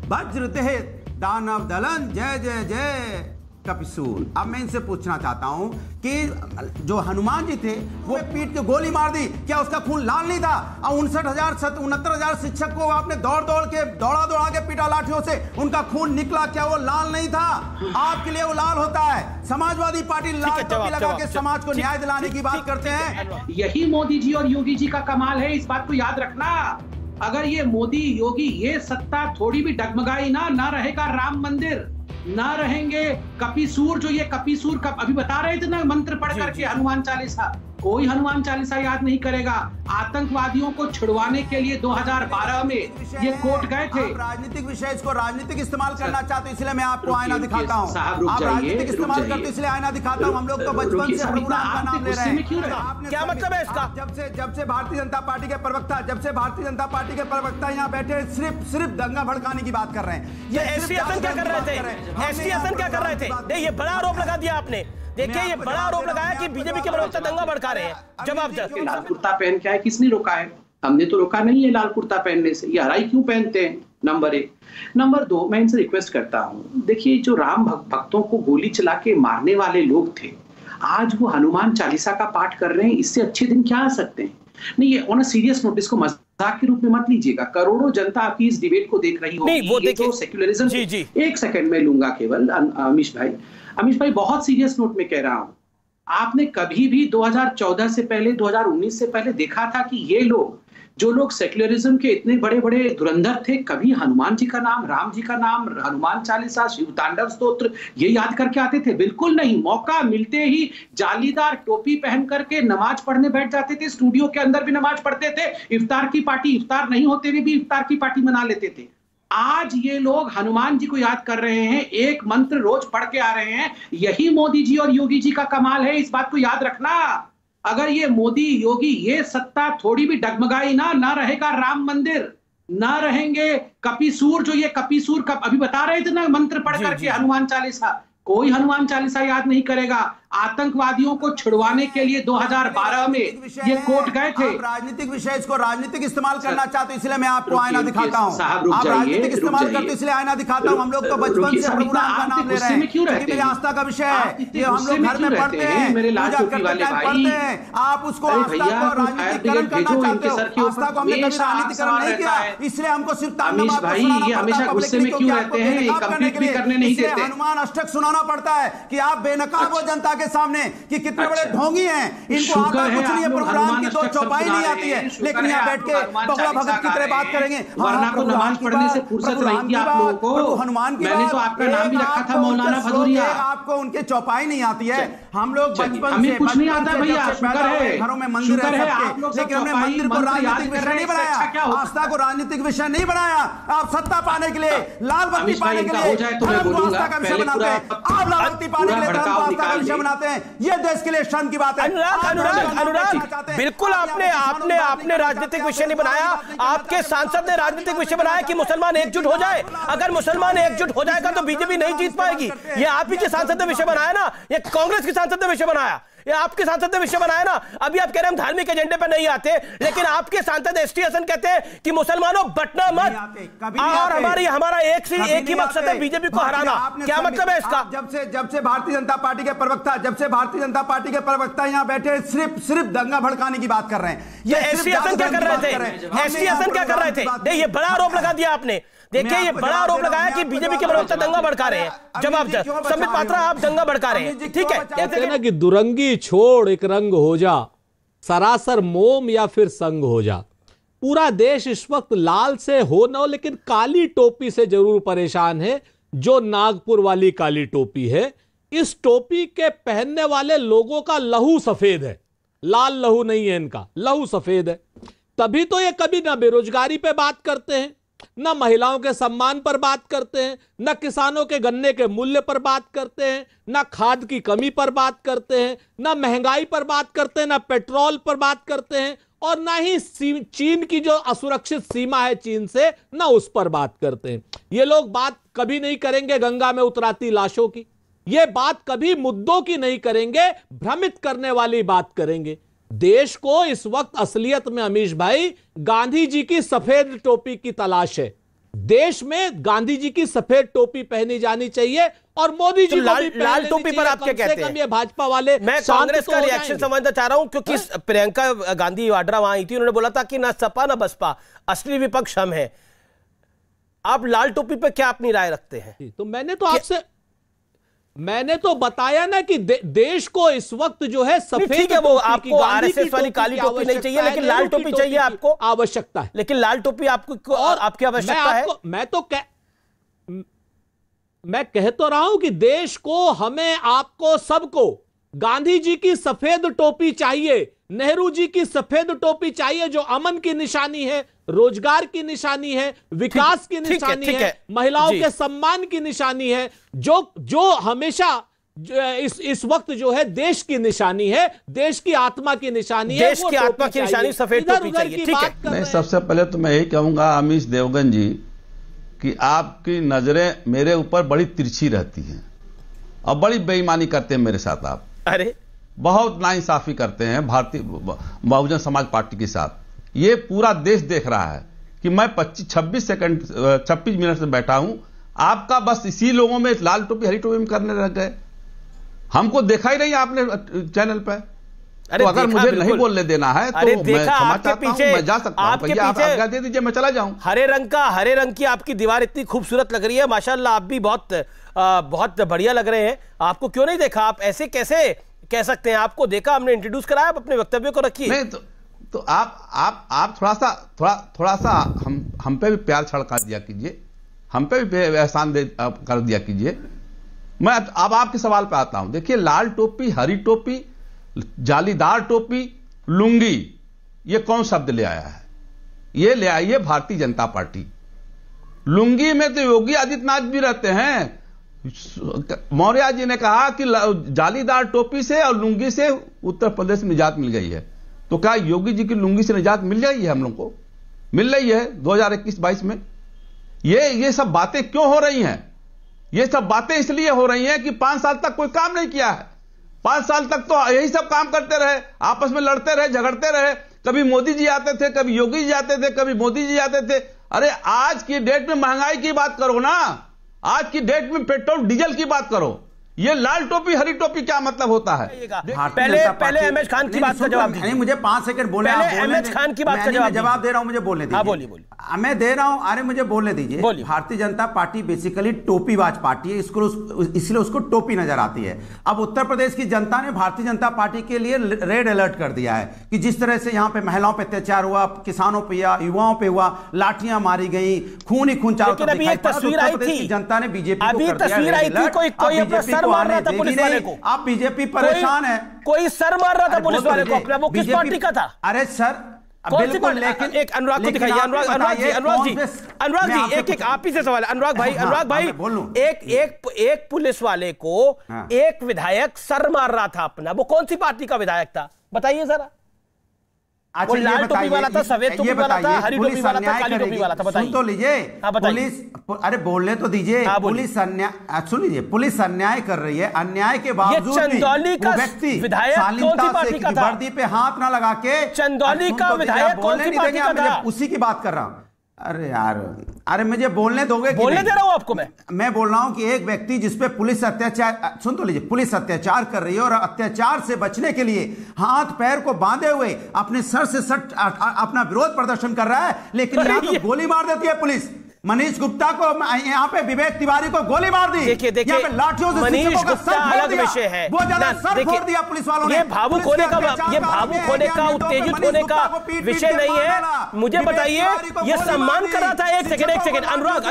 वज्र देह दानव दलन जय जय जय कपिसूल। अब मैं इनसे पूछना चाहता हूं कि जो हनुमान जी थे वो पीट के गोली मार दी, क्या उसका खून लाल नहीं था? और 69,000 शिक्षक को आपने दौड़ा के पीटा लाठियों से, उनका खून निकला, क्या वो लाल नहीं था? आपके लिए वो लाल होता है। समाजवादी पार्टी लाल टोपी लगा के समाज को न्याय दिलाने की बात करते हैं। यही मोदी जी और योगी जी का कमाल है, इस बात को याद रखना। अगर ये मोदी योगी ये सत्ता थोड़ी भी डगमगाई ना रहेगा राम मंदिर, ना रहेंगे कपिसूर। जो ये कपिसूर का अभी बता रहे थे ना, मंत्र पढ़ करके हनुमान चालीसा, कोई हनुमान चालीसा याद नहीं करेगा। आतंकवादियों को छुड़वाने के लिए 2012 में ये कोर्ट गए थे। राजनीतिक विषय, इसको राजनीतिक इस्तेमाल करना चाहते, इसलिए मैं आपको आईना दिखाता हूँ। आप राजनीतिक इस्तेमाल करते, इसलिए आईना दिखाता हूँ। हम लोग तो बचपन से प्रभु राम का नाम ले रहे हैं। क्या मतलब है इसका? जब से भारतीय जनता पार्टी के प्रवक्ता यहाँ बैठे सिर्फ दंगा भड़काने की बात कर रहे हैं। ये एसटी हसन क्या कर रहे थे? एसटी हसन क्या कर रहे थे? नहीं, ये बड़ा आरोप लगा दिया आपने। देखिए, ये बड़ा आरोप लगाया कि बीजेपी के प्रवक्ता दंगा भड़का रहे हैं। जवाब दे। लाल कुर्ता पहन के आए, किसने रोका है? हमने तो रोका नहीं है लाल कुर्ता पहनने से। ये हराई क्यों पहनते हैं? नंबर 1। नंबर 2, मैं इनसे रिक्वेस्ट करता हूँ, देखिए जो राम भक्तों को गोली चला के मारने वाले लोग थे, आज वो हनुमान चालीसा का पाठ कर रहे हैं। इससे अच्छे दिन क्या आ सकते हैं? नहीं, ये ऑन अ सीरियस नोट, इसको मजाक के रूप में मत लीजिएगा। करोड़ों जनता आपकी इस डिबेट को देख रही होगी। वो देखिए सेक्युलरिज्म। जी। एक सेकंड में लूंगा केवल। अमीश भाई बहुत सीरियस नोट में कह रहा हूं, आपने कभी भी 2014 से पहले, 2019 से पहले देखा था कि ये लोग, जो लोग सेक्युलरिज्म के इतने बड़े बड़े धुरंधर थे, कभी हनुमान जी का नाम, राम जी का नाम, हनुमान चालीसा, शिव तांडव स्तोत्र ये याद करके आते थे? बिल्कुल नहीं। मौका मिलते ही जालीदार टोपी पहन करके नमाज पढ़ने बैठ जाते थे। स्टूडियो के अंदर भी नमाज पढ़ते थे। इफ्तार की पार्टी, इफ्तार नहीं होते हुए भी इफ्तार की पार्टी मना लेते थे। आज ये लोग हनुमान जी को याद कर रहे हैं, एक मंत्र रोज पढ़ के आ रहे हैं। यही मोदी जी और योगी जी का कमाल है, इस बात को याद रखना। अगर ये मोदी योगी ये सत्ता थोड़ी भी डगमगाई ना रहेगा राम मंदिर, ना रहेंगे कपिसूर। जो ये कपिसूर का अभी बता रहे थे ना, मंत्र पढ़ करके हनुमान चालीसा, कोई हनुमान चालीसा याद नहीं करेगा। आतंकवादियों को छुड़वाने के लिए 2012 में ये कोर्ट गए थे। राजनीतिक विषय, इसको राजनीतिक इस्तेमाल करना चाहते, इसलिए मैं आपको आईना दिखाता हूँ। आप राजनीतिक इस्तेमाल करते, इसलिए आईना दिखाता हूँ। हम लोग तो बचपन से प्रभु राम का नाम ले रहे हैं, क्योंकि मेरी आस्था का विषय है। ये हम लोग घर में पढ़ते हैं, पूजा करते टाइम पढ़ते हैं। आप उसको आस्था को राजनीतिकरण करना चाहते हो। आस्था को हमने कभी राजनीतिकरण नहीं किया, इसलिए हमको सिर्फ तांडव हनुमान अष्टक सुनाना पड़ता है कि आप बेनकाब हो जनता के सामने कि कितने बड़े ढोंगी हैं। इनको आता कुछ नहीं है, प्रभु राम की 2 चौपाई नहीं आती है, लेकिन यहाँ बैठ के बगला भगत की तरह बात करेंगे। वरना तो नमाज पढ़ने से फुर्सत नहीं थी आप लोगों को। हनुमान की मैंने तो आपका नाम भी रखा था मौलाना भदौरिया। आपको उनके चौपाई नहीं आती है। हम लोग बचपन से कुछ नहीं आता भैया, घरों में मंदिर है, लेकिन हमने मंदिर को राजनीतिक विषय नहीं बनाया, आस्था को राजनीतिक विषय नहीं बनाया। आप सत्ता पाने के लिए, लाल बत्ती पाने के लिए धर्म को आस्था का विषय बनाते हैं। आप लाल बत्ती पाने के लिए धर्म को आस्था का विषय बनाते हैं। ये देश के लिए शर्म की बात है। अनुराग, बिल्कुल आपने राजनीतिक विषय नहीं बनाया। आपके सांसद ने राजनीतिक विषय बनाया कि मुसलमान एकजुट हो जाए। अगर मुसलमान एकजुट हो जाएगा तो बीजेपी नहीं जीत पाएगी। ये आप ही के सांसद ने विषय बनाया ना, ये कांग्रेस के सांसद ने विषय बनाया, ये आपके सांसद ने विषय बनाया ना। अभी आप कह रहे हैं हम धार्मिक एजेंडे पर नहीं आते, लेकिन आपके सांसद एसटी हसन कहते हैं कि मुसलमानों बटना मत, और हमारा एक ही मकसद है बीजेपी को हराना। क्या मतलब है इसका? जब से भारतीय जनता पार्टी के प्रवक्ता यहाँ बैठे सिर्फ दंगा भड़काने की बात कर रहे हैं। ये एसटी हसन क्या कर रहे थे? एसटी हसन क्या कर रहे थे? नहीं, ये बड़ा आरोप लगा दिया आपने। देखिए, ये बड़ा आरोप लगाया कि बीजेपी के प्रवक्ता दंगा भड़का रहे हैं। जवाब दे। संबित पात्रा, आप दंगा भड़का रहे हैं, ठीक है? कहते हैं ना कि दुरंगी छोड़ एक रंग हो जा, सरासर मोम या फिर संग हो जा। पूरा देश इस वक्त लाल से हो न हो, लेकिन काली टोपी से जरूर परेशान है, जो नागपुर वाली काली टोपी है। इस टोपी के पहनने वाले लोगों का लहू सफेद है, लाल लहू नहीं है, इनका लहू सफेद है। तभी तो ये कभी ना बेरोजगारी पे बात करते हैं, न महिलाओं के सम्मान पर बात करते हैं, न किसानों के गन्ने के मूल्य पर बात करते हैं, न खाद की कमी पर बात करते हैं, न महंगाई पर बात करते हैं, न पेट्रोल पर बात करते हैं, और न ही चीन की जो असुरक्षित सीमा है चीन से, न उस पर बात करते हैं। ये लोग बात कभी नहीं करेंगे गंगा में उतराती लाशों की, ये बात कभी मुद्दों की नहीं करेंगे, भ्रमित करने वाली बात करेंगे। देश को इस वक्त असलियत में अमीश भाई गांधी जी की सफेद टोपी की तलाश है। देश में गांधी जी की सफेद टोपी पहनी जानी चाहिए और मोदी जी को भी लाल टोपी पर आप क्या कहते हैं? ये भाजपा वाले मैं कांग्रेस का रिएक्शन समझना चाह रहा हूं, क्योंकि प्रियंका गांधी वाड्रा वहां आई थी, उन्होंने बोला था कि ना सपा ना बसपा, असली विपक्ष हम हैं। आप लाल टोपी पर क्या अपनी राय रखते हैं? तो मैंने तो बताया ना कि देश को इस वक्त जो है सफेद, ठीक है, वो आपको आरएसएस वाली काली टोपी नहीं चाहिए, लेकिन लाल टोपी चाहिए आपको, आवश्यकता है। लेकिन लाल टोपी आपको आपकी आवश्यकता है। मैं कह तो रहा हूं कि देश को, हमें, आपको, सबको गांधी जी की सफेद टोपी चाहिए, नेहरू जी की सफेद टोपी चाहिए, जो अमन की निशानी है, रोजगार की निशानी है, विकास की निशानी है, महिलाओं के सम्मान की निशानी है, जो हमेशा इस वक्त जो है देश की निशानी है, देश की आत्मा की निशानी है, देश की आत्मा की निशानी सफेद टोपी चाहिए। ठीक है, नहीं, सबसे पहले तो मैं यही कहूंगा अमीश देवगन जी कि आपकी नजरें मेरे ऊपर बड़ी तिरछी रहती हैं और बड़ी बेईमानी करते हैं मेरे साथ। आप अरे बहुत नाइंसाफी करते हैं भारतीय बहुजन समाज पार्टी के साथ। ये पूरा देश देख रहा है कि मैं 26 मिनट से बैठा हूं, आपका बस इसी लोगों में लाल टोपी हरी टोपी में करने लग गए। हमको देखा ही नहीं आपने चैनल पे। तो अगर मुझे नहीं बोलने देना है तो मैं क्षमा चाहता हूं, मैं जा सकता हूं। भैया आप आज्ञा दे दीजिए, मैं चला जाऊं। हरे रंग की आपकी दीवार इतनी खूबसूरत लग रही है, माशाल्लाह। आप भी बहुत बढ़िया लग रहे हैं। आपको क्यों नहीं देखा? आप ऐसे कैसे कह सकते हैं? आपको देखा, हमने इंट्रोड्यूस कराया, आप अपने वक्तव्य को रखिए। नहीं तो आप थोड़ा सा हम पे भी प्यार छड़का दिया कीजिए, हम पे भी एहसान कर दिया कीजिए। मैं अब आपके सवाल पे आता हूं। देखिए, लाल टोपी, हरी टोपी, जालीदार टोपी, लुंगी, ये कौन शब्द ले आया है? ये ले आई है भारतीय जनता पार्टी। लुंगी में तो योगी आदित्यनाथ भी रहते हैं। मौर्य जी ने कहा कि जालीदार टोपी से और लुंगी से उत्तर प्रदेश में निजात मिल गई है। तो क्या योगी जी की लुंगी से निजात मिल गई है? हम लोग को मिल रही है 2021-22 में। ये सब बातें क्यों हो रही हैं? ये सब बातें इसलिए हो रही हैं कि 5 साल तक कोई काम नहीं किया है। 5 साल तक तो यही सब काम करते रहे, आपस में लड़ते रहे, झगड़ते रहे। कभी मोदी जी आते थे, कभी योगी जी आते थे, कभी मोदी जी आते थे। अरे आज की डेट में महंगाई की बात करो ना, आज की डेट में पेट्रोल डीजल की बात करो। ये लाल टोपी हरी टोपी क्या मतलब होता है? पहले एमएच खान की बात का जवाब दीजिए। मुझे 5 सेकंड बोले। एमएच खान की बात का जवाब दे रहा हूं, मुझे बोलने दीजिए। बोलिए। मैं दे रहा हूं, अरे मुझे बोलने दीजिए। Bharatiya Janata party basically टोपीबाज party है, इसलिए उसको टोपी नजर आती है। अब उत्तर प्रदेश की जनता ने भारतीय जनता पार्टी के लिए रेड अलर्ट कर दिया है कि जिस तरह से यहां पे महिलाओं पे अत्याचार हुआ, किसानों पे या युवाओं पे हुआ, लाठियां मारी गई, खून ही खून चारों तरफ दिखाई पड़ा। तस्वीर आई थी, जनता ने बीजेपी को अभी तस्वीर आई थी, कोई अपना सर मार रहा था पुलिस वाले को। आप बीजेपी परेशान है, कोई सर मार रहा था पुलिस वाले को अपना, वो किस पार्टी का था? अरे सर बिल्कुल, लेकिन एक अनुराग को दिखाइए। अनुराग जी एक आप ही से सवाल है। अनुराग भाई एक पुलिस वाले को एक विधायक सर मार रहा था अपना, वो कौन सी पार्टी का विधायक था बताइए जरा? अच्छा, लाल टोपी वाला था, सफेद टोपी वाला था, हरी टोपी वाला था, काली टोपी वाला था? बताइए तो लीजिए। पुलिस, अरे बोलने तो दीजिए। पुलिस अन्याय, सुन लीजिए, पुलिस अन्याय कर रही है। अन्याय के बावजूद चंदौली का विधायक कौन सी पार्टी का था? वर्दी पे हाथ ना लगा के चंदौली का विधायक कौन सी पार्टी का था? उसी की बात कर रहा हूं। अरे यार, अरे मुझे बोलने दोगे? बोलने दे रहा हूं आपको। मैं बोल रहा हूं कि एक व्यक्ति जिसपे पुलिस अत्याचार, सुन तो लीजिए, पुलिस अत्याचार कर रही है और अत्याचार से बचने के लिए हाथ पैर को बांधे हुए अपने सर से सट अपना विरोध प्रदर्शन कर रहा है, लेकिन यहां तो गोली मार देती है पुलिस। मनीष गुप्ता को यहाँ पे, विवेक तिवारी को गोली मार दी। देखिए लाठियों से मनीष गुप्ता अलग विषय है, वो ज्यादा सर फोड़ दिया पुलिस वालों ने। ये भावुक होने का उत्तेजित होने का विषय नहीं है। मुझे बताइए, ये सम्मान कर रहा था। एक second Anurag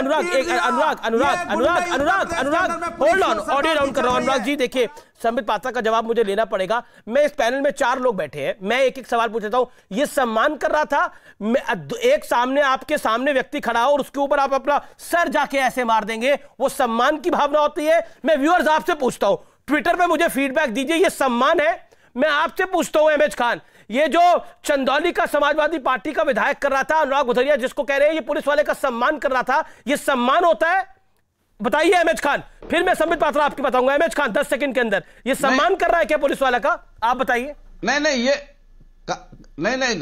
hold on, audio down कर रहा हूं। अनुराग जी देखिए, संबित पात्रा का जवाब मुझे लेना पड़ेगा। मैं इस पैनल में 4 लोग बैठे हैं, मैं एक सवाल पूछता हूं। ये सम्मान कर रहा था, एक सामने आपके सामने व्यक्ति खड़ा हो और उसके ऊपर आप अपना सर जाके ऐसे मार देंगे, वो सम्मान की भावना होती है? मैं व्यूअर्स आपसे पूछता हूं, ट्विटर पे मुझे फीडबैक दीजिए, ये सम्मान है? मैं आपसे पूछता हूं एमएच खान, ये जो चंदौली का समाजवादी पार्टी का विधायक कर रहा था, अनुराग भुथरिया, जिसको कह रहे हैं ये पुलिस वाले का सम्मान कर रहा था, ये सम्मान होता है? बताइए एमएच खान, फिर मैं संबित पात्रा आपकी बताऊंगा। एमएच खान 10 सेकंड के अंदर, ये सम्मान कर रहा है क्या पुलिस वाला का? आप बताइए। नहीं, नहीं,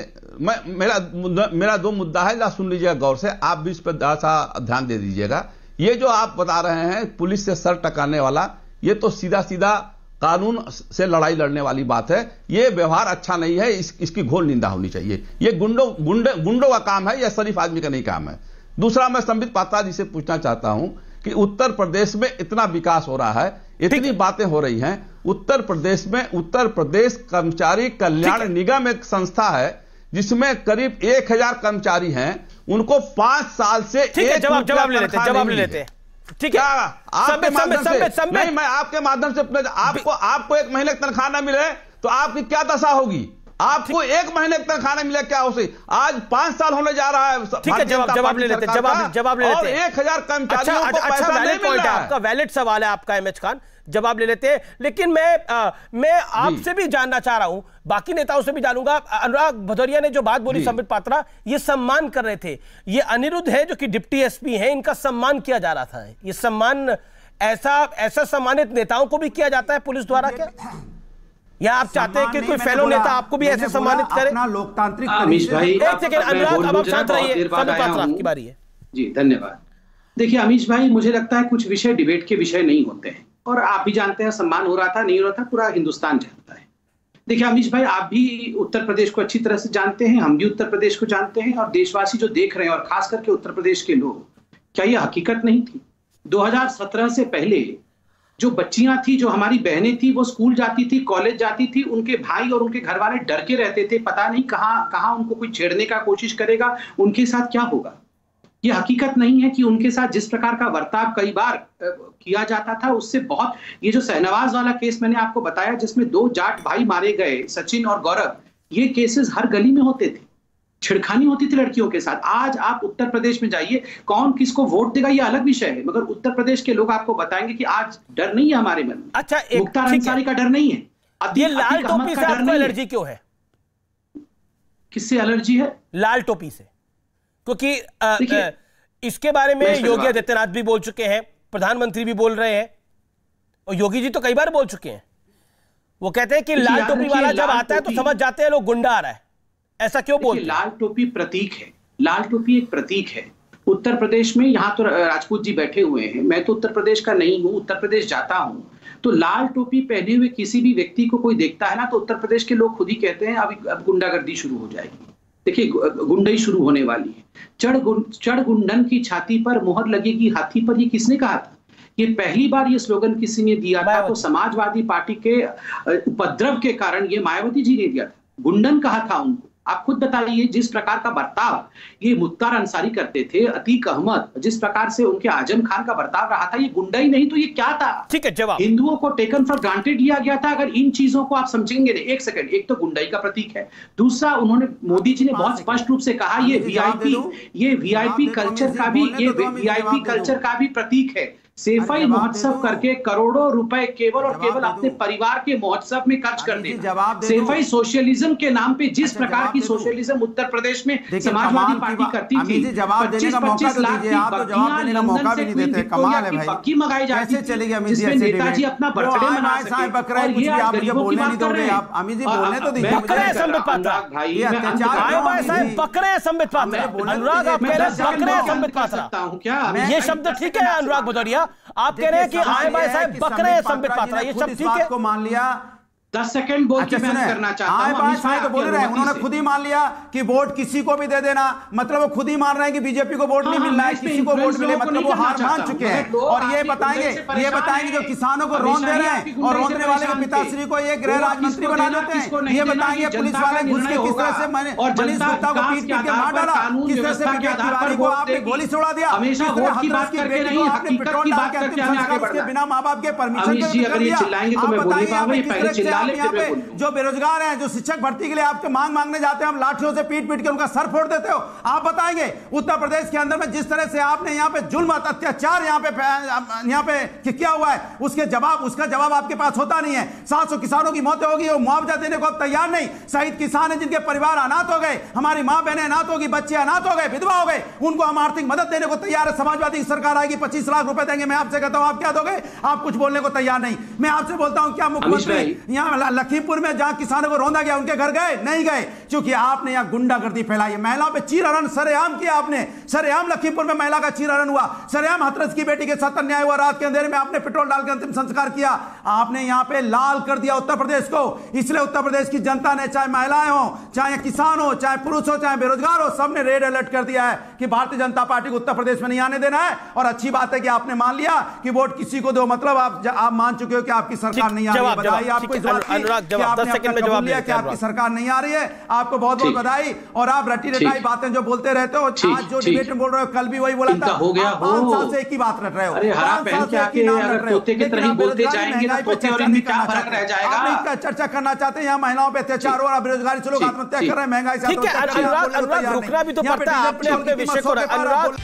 मेरा दो मुद्दा है, जरा सुन लीजिएगा गौर से, आप भी इस पर थोड़ा सा ध्यान दे दीजिएगा। ये जो आप बता रहे हैं पुलिस से सर टकाने वाला, ये तो सीधा सीधा कानून से लड़ाई लड़ने वाली बात है। ये व्यवहार अच्छा नहीं है, इसकी घोर निंदा होनी चाहिए। ये गुंडों का काम है, यह शरीफ आदमी का नहीं काम है। दूसरा, मैं संबित पात्रा जी से पूछना चाहता हूं कि उत्तर प्रदेश में इतना विकास हो रहा है, इतनी बातें हो रही हैं, उत्तर प्रदेश में उत्तर प्रदेश कर्मचारी कल्याण निगम एक संस्था है जिसमें करीब 1000 कर्मचारी हैं, उनको 5 साल से जवाब ले लेते हैं। ठीक है, आपके माध्यम से नहीं, मैं आपके माध्यम से आपको 1 महीने की तनख्वाह ना मिले तो आपकी क्या दशा होगी? आपको 1 महीने की तनख्वाह नहीं मिले क्या हो सके? आज 5 साल होने जा रहा है। ठीक है, जवाब ले लेते और 1000 कर्मचारियों को पैसा नहीं मिल रहा है। आपका वैलिड सवाल है आपका एमएच खान, जवाब ले लेते हैं। लेकिन मैं आपसे भी जानना चाह रहा हूं, बाकी नेताओं से भी जानूंगा। अनुराग भदौरिया ने जो बात बोली संबित पात्रा, ये सम्मान कर रहे थे। ये अनिरुद्ध है जो कि डिप्टी एसपी हैं, इनका सम्मान किया जा रहा था। ये सम्मान ऐसा सम्मानित नेताओं को भी किया जाता है पुलिस द्वारा क्या? या आप चाहते हैं कि कोई फेलो नेता आपको भी ऐसे सम्मानित करे? अपना लोकतांत्रिक अमीश भाई, एक सेकंड अनुराग, अब आप शांत रहिए, संबित पात्रा की बारी है। जी धन्यवाद। देखिए अमीश भाई, मुझे लगता है कुछ विषय डिबेट के विषय नहीं होते हैं, और आप भी जानते हैं सम्मान हो रहा था नहीं हो रहा था, पूरा हिंदुस्तान जानता है। देखिए अमीश भाई, आप भी उत्तर प्रदेश को अच्छी तरह से जानते हैं, हम भी उत्तर प्रदेश को जानते हैं, और देशवासी जो देख रहे हैं, और खास करके उत्तर प्रदेश के लोग, क्या यह हकीकत नहीं थी? 2017 से पहले जो बच्चियां थी, जो हमारी बहनें थी, वो स्कूल जाती थी, कॉलेज जाती थी, उनके भाई और उनके घर वाले डर के रहते थे, पता नहीं कहां उनको कोई छेड़ने का कोशिश करेगा, उनके साथ क्या होगा। ये हकीकत नहीं है कि उनके साथ जिस प्रकार का बर्ताव कई बार किया जाता था, उससे बहुत, ये जो शहनवाज वाला केस मैंने आपको बताया जिसमें 2 जाट भाई मारे गए, सचिन और गौरव, ये केसेस हर गली में होते थे, छिड़खानी होती थी लड़कियों के साथ। आज आप उत्तर प्रदेश में जाइए, कौन किसको वोट देगा ये अलग विषय है, मगर उत्तर प्रदेश के लोग आपको बताएंगे कि आज डर नहीं है हमारे मन में। अच्छा, मुख्तार अंसारी का डर नहीं है, ये लाल टोपी से आपको एलर्जी क्यों है? किससे एलर्जी है? लाल टोपी से, क्योंकि इसके बारे में योगी आदित्यनाथ भी बोल चुके हैं, प्रधानमंत्री भी बोल रहे हैं, और योगी जी तो कई बार बोल चुके हैं। वो कहते हैं कि लाल टोपी वाला जब आता है तो समझ जाते हैं लोग गुंडा आ रहा है। ऐसा क्यों बोलते हैं? लाल टोपी प्रतीक है, लाल टोपी एक प्रतीक है। उत्तर प्रदेश में, यहाँ तो राजपूत जी बैठे हुए हैं, मैं तो उत्तर प्रदेश का नहीं हूं, उत्तर प्रदेश जाता हूं, तो लाल टोपी पहने हुए किसी भी व्यक्ति को कोई देखता है ना, तो उत्तर प्रदेश के लोग खुद ही कहते हैं अब गुंडागर्दी शुरू हो जाएगी। देखिए, गुंडई शुरू होने वाली है। चढ़ गुंडन की छाती पर मोहर लगेगी हाथी पर, ये किसने कहा था? ये पहली बार ये स्लोगन किसी ने दिया था तो समाजवादी पार्टी के उपद्रव के कारण ये मायावती जी ने दिया था, गुंडन कहा था उनको। आप खुद बताइए, जिस प्रकार का बर्ताव ये मुख्तार अंसारी करते थे, अतीक अहमद, जिस प्रकार से उनके आजम खान का बर्ताव रहा था, ये गुंडा ही नहीं तो ये क्या था? ठीक है, जवाब। हिंदुओं को टेकन फॉर ग्रांटेड लिया गया था। अगर इन चीजों को आप समझेंगे, एक सेकंड, एक तो गुंडाई का प्रतीक है, दूसरा उन्होंने, मोदी जी ने बहुत स्पष्ट रूप से कहा ये वीआईपी कल्चर का भी प्रतीक है। सेफाई महोत्सव करके करोड़ों रुपए केवल और केवल अपने परिवार के महोत्सव में खर्च कर देना। सेफाई सोशलिज्म के नाम पे जिस प्रकार की सोशलिज्म उत्तर प्रदेश में समाजवादी पार्टी करती थी, 25-25 लाख की बग्गियां लंदन से पक्की मंगाई जाती थी, जिसमें नेताजी अपना बर्थडे मना सके, और ये आप गरीबों की बात कर रहे हैं। अनुराग, आप कह रहे हैं बकरे संबित पात्रा, ये शब्द ठीक है? अनुराग भदौरिया, आप कह रहे हैं कि आए बाय साहब बकरे हैं संबित पात्रा, ये सब ठीक है? को मान लिया, 10 सेकंड बोल के मैं करना चाहता हूं। तो बोल रहे हैं, उन्होंने खुद ही मान लिया कि वोट किसी को भी दे देना, मतलब वो खुद ही मान रहे हैं कि बीजेपी को वोट नहीं मिलना है, किसी को वोट मिले, मतलब वो हार मान चुके हैं। और ये बताएंगे जो किसानों को रौंद दे रहे हैं और रौंदने वाले के पिताश्री को ये गृह राज्य मंत्री बना देते हैं। ये बताएंगे पुलिस वाले घुस के किस तरह से मनीष गुप्ता को पीट के मार डाला, किस तरह से विवेक तिवारी को आपने गोली से उड़ा दिया, हमेशा वोट की बात करके नहीं, हकीकत की बात करके हमें आगे बढ़ना है। बिना माँ बाप के परमिशन के अगर ये चिल्लाएंगे तो मैं बोल नहीं पाऊंगा, पहले चिल्ला ले। जो बेरोजगार हैं, जो शिक्षक भर्ती के लिए आपके मांग मांगने जाते हैं, हम लाठियों से पीट पीट के उनका सर फोड़ देते हो। आप बताएंगे उत्तर प्रदेश के अंदर में जिस तरह से आपने यहाँ पे जुल्म अत्याचार यहाँ पे किया हुआ है, उसका जवाब आपके पास होता नहीं है। 700 किसानों की मौतें होगी, वो मुआवजा देने को अब तैयार नहीं। शहीद किसान हैं जिनके परिवार अनाथ हो गए, हमारी माँ बहनें अनाथ होगी, बच्चे अनाथ हो गए, विधवा हो गए, उनको हम आर्थिक मदद देने को तैयार है। समाजवादी सरकार आएगी, 25 लाख रुपए देंगे। मैं आपसे कहता हूं, आप क्या दोगे? आप कुछ बोलने को तैयार नहीं। मैं आपसे बोलता हूं, क्या मुख्यमंत्री यहाँ क्या लखीमपुर में जहां किसानों को रौंदा गया उनके घर गए? नहीं गए, क्योंकि आपने यहां गुंडागर्दी फैलाई, महिलाओं पे चीरहरण सरेआम किया आपने। सरेआम लखीमपुर में महिला का चीरहरण हुआ, सरेआम हाथरस की बेटी के साथ अन्याय हुआ, रात के अंधेरे में आपने पेट्रोल डाल के अंतिम संस्कार किया। आपने यहां पे लाल कर दिया उत्तर प्रदेश को। इसलिए उत्तर प्रदेश की जनता ने, चाहे महिलाएं हो, चाहे किसान हो, चाहे पुरुष हो, चाहे बेरोजगार हो, सबने रेड अलर्ट कर दिया है कि भारतीय जनता पार्टी को उत्तर प्रदेश में नहीं आने देना है। और अच्छी बात है कि आपने मान लिया कि वोट किसी को दो, मतलब आप मान चुके हो कि आपकी सरकार नहीं आ रही है। बधाई आपको इस बात की कि आपने अपना कबूल लिया कि आपकी सरकार नहीं आ रही है। आपको बहुत बहुत बधाई। और आप रटी रटाई बातें जो बोलते रहते हो, आज जो डिबेट में बोल रहे हो, कल भी वही बोला था। हो गया, 5 साल से एक ही बात रट रहे हो। अरे हरा पहन के आके अगर तोते की तरह बोलते जाएंगे तो तोते और इनमें क्या फर्क रह जाएगा? आप इसका चर्चा करना चाहते हैं, यहाँ महिलाओं पे अत्याचार हो रहा, बेरोजगारी से लोग आत्महत्या कर रहे हैं, महंगाई से ठीक है अनुराग, रुकना भी तो पड़ता है। आपने अपने विषय को अनुराग